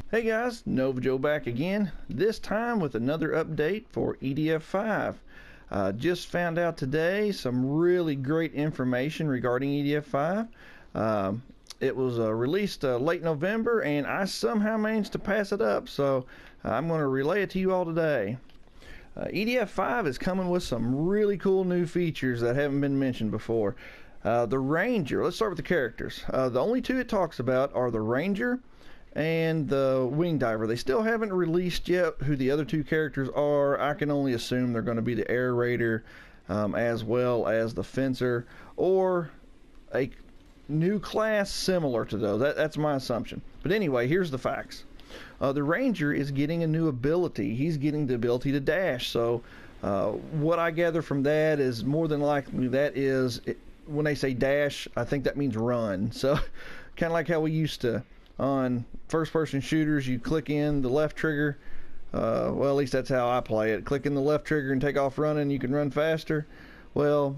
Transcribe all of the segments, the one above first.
Hey guys, Nova Joe back again, this time with another update for EDF 5. Just found out today some really great information regarding EDF 5. It was released late November and I somehow managed to pass it up, so I'm going to relay it to you all today. EDF 5 is coming with some really cool new features that haven't been mentioned before. The Ranger, let's start with the characters. The only two it talks about are the Ranger and the Wing Diver. They still haven't released yet who the other two characters are. I can only assume they're going to be the Air Raider as well as the Fencer, or a new class similar to those. That's my assumption. But anyway, here's the facts. The Ranger is getting a new ability. He's getting the ability to dash. So what I gather from that is more than likely that is, when they say dash, I think that means run. So kind of like how we used to on first-person shooters, you click in the left trigger. Well, at least that's how I play it. Click in the left trigger and take off running. You can run faster. Well,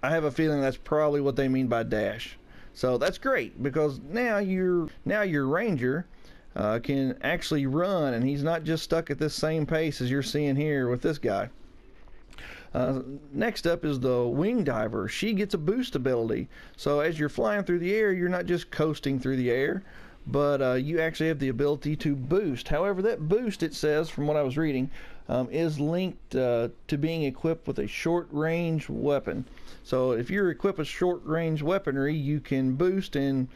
I have a feeling that's probably what they mean by dash. So that's great, because now your Ranger can actually run, and he's not just stuck at this same pace as you're seeing here with this guy. Next up is the Wing Diver. She gets a boost ability. So as you're flying through the air, you're not just coasting through the air, but you actually have the ability to boost. However, that boost, it says from what I was reading, is linked to being equipped with a short-range weapon. So if you're equipped with short-range weaponry, you can boost and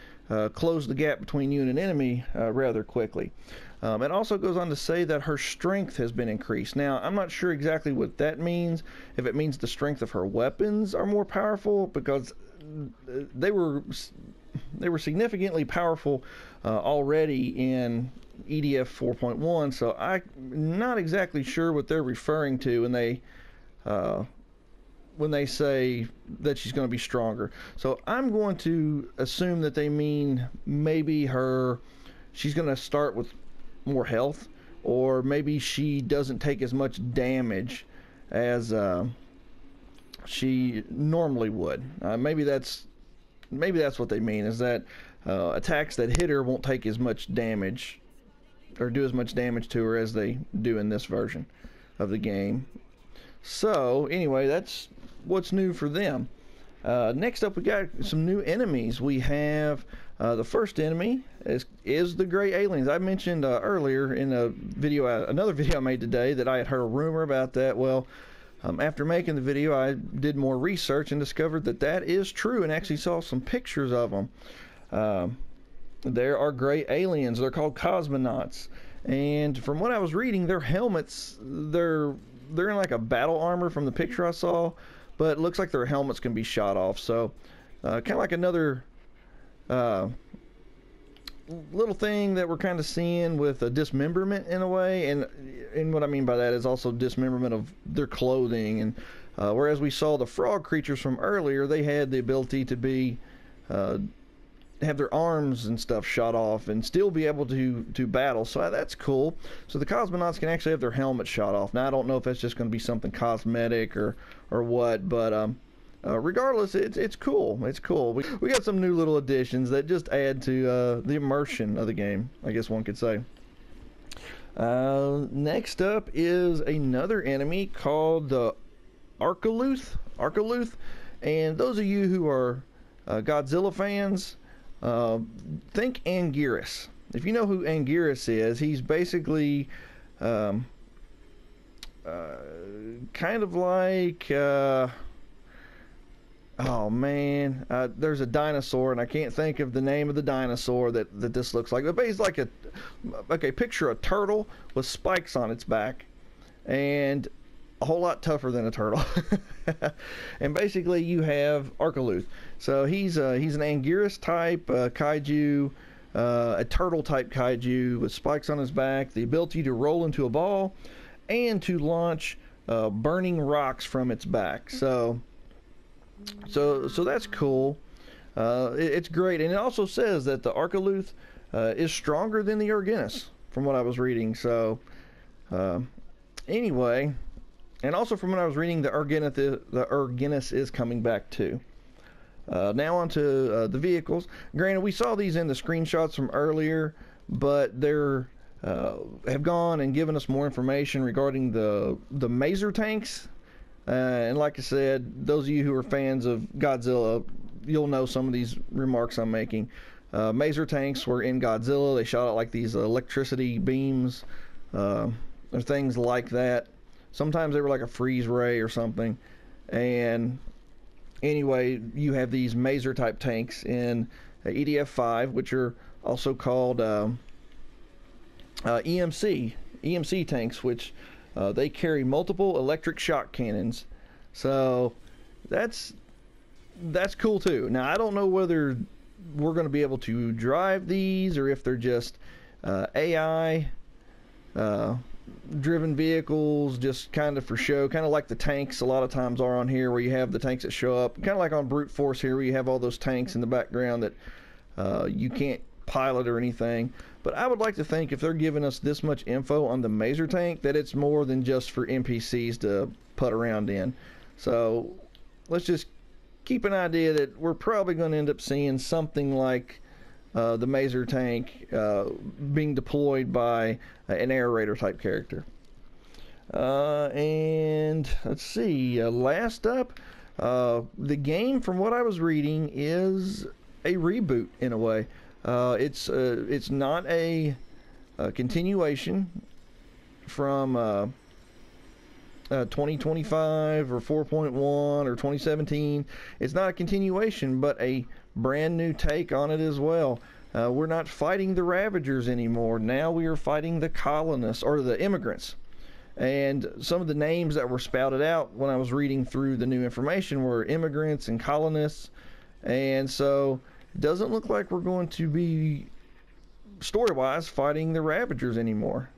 close the gap between you and an enemy rather quickly. It also goes on to say that her strength has been increased. Now, I'm not sure exactly what that means, if it means the strength of her weapons are more powerful, because they were significantly powerful already in EDF 4.1, so I'm not exactly sure what they're referring to when they say that she's going to be stronger. So I'm going to assume that they mean maybe she's going to start with more health, or maybe she doesn't take as much damage as she normally would. Maybe that's what they mean, is that attacks that hit her won't take as much damage or do as much damage to her as they do in this version of the game. So anyway, that's what's new for them. Next up, we got some new enemies. We have the first enemy is the gray aliens. I mentioned earlier in another video I made today that I had heard a rumor about that. Well, after making the video, I did more research and discovered that is true, and actually saw some pictures of them. There are gray aliens. They're called cosmonauts, and from what I was reading, their helmets, they're in like a battle armor from the picture I saw, but it looks like their helmets can be shot off. So kind of like another little thing that we're kind of seeing with a dismemberment in a way, and what I mean by that is also dismemberment of their clothing. And whereas we saw the frog creatures from earlier, they had the ability to be have their arms and stuff shot off and still be able to battle, so that's cool. So the cosmonauts can actually have their helmets shot off. Now I don't know if that's just going to be something cosmetic or what, but regardless, it's cool. It's cool. We got some new little additions that just add to the immersion of the game, I guess one could say. Next up is another enemy called the Arkaluth. And those of you who are Godzilla fans, think Anguirus. If you know who Anguirus is, he's basically kind of like oh man, there's a dinosaur, and I can't think of the name of the dinosaur that this looks like. But he's like picture a turtle with spikes on its back, and a whole lot tougher than a turtle. And basically you have Arkaluth. So he's an Anguirus type kaiju, a turtle type kaiju with spikes on his back, the ability to roll into a ball, and to launch burning rocks from its back. So that's cool. It's great, and it also says that the Arkaluth is stronger than the Arginus, from what I was reading. So anyway, and also from what I was reading, the Arginus is coming back too. Now onto the vehicles. Granted, we saw these in the screenshots from earlier, but they're have gone and given us more information regarding the Maser tanks. And like I said, those of you who are fans of Godzilla, you'll know some of these remarks I'm making. Maser tanks were in Godzilla. They shot out like these electricity beams or things like that. Sometimes they were like a freeze ray or something. And anyway, you have these Maser type tanks in EDF-5, which are also called EMC tanks, which they carry multiple electric shock cannons. So that's cool too. Now I don't know whether we're going to be able to drive these or if they're just AI driven vehicles, just kind of for show, kind of like the tanks a lot of times are on here, where you have the tanks that show up, kind of like on Brute Force here, where you have all those tanks in the background that you can't pilot or anything. But I would like to think if they're giving us this much info on the Maser tank, that it's more than just for NPCs to putt around in. So let's just keep an idea that we're probably going to end up seeing something like the Maser tank being deployed by an air raider type character. And let's see, last up, the game, from what I was reading, is a reboot in a way. It's not a continuation from 2025 or 4.1 or 2017. It's not a continuation, but a brand new take on it as well. We're not fighting the Ravagers anymore. Now we are fighting the colonists, or the immigrants. And some of the names that were spouted out when I was reading through the new information were immigrants and colonists. And so it doesn't look like we're going to be, story-wise, fighting the Ravagers anymore.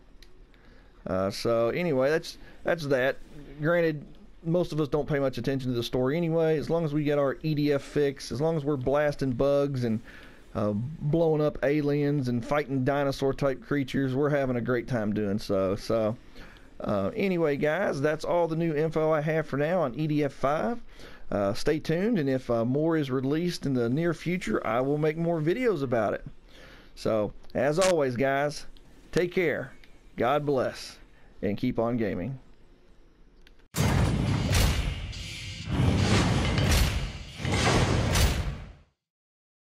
So anyway, that's that. Granted, most of us don't pay much attention to the story anyway. As long as we get our EDF fix, as long as we're blasting bugs and blowing up aliens and fighting dinosaur type creatures, we're having a great time doing so. So anyway, guys, that's all the new info I have for now on EDF-5. Stay tuned, and if more is released in the near future, I will make more videos about it. So as always, guys, take care, God bless, and keep on gaming.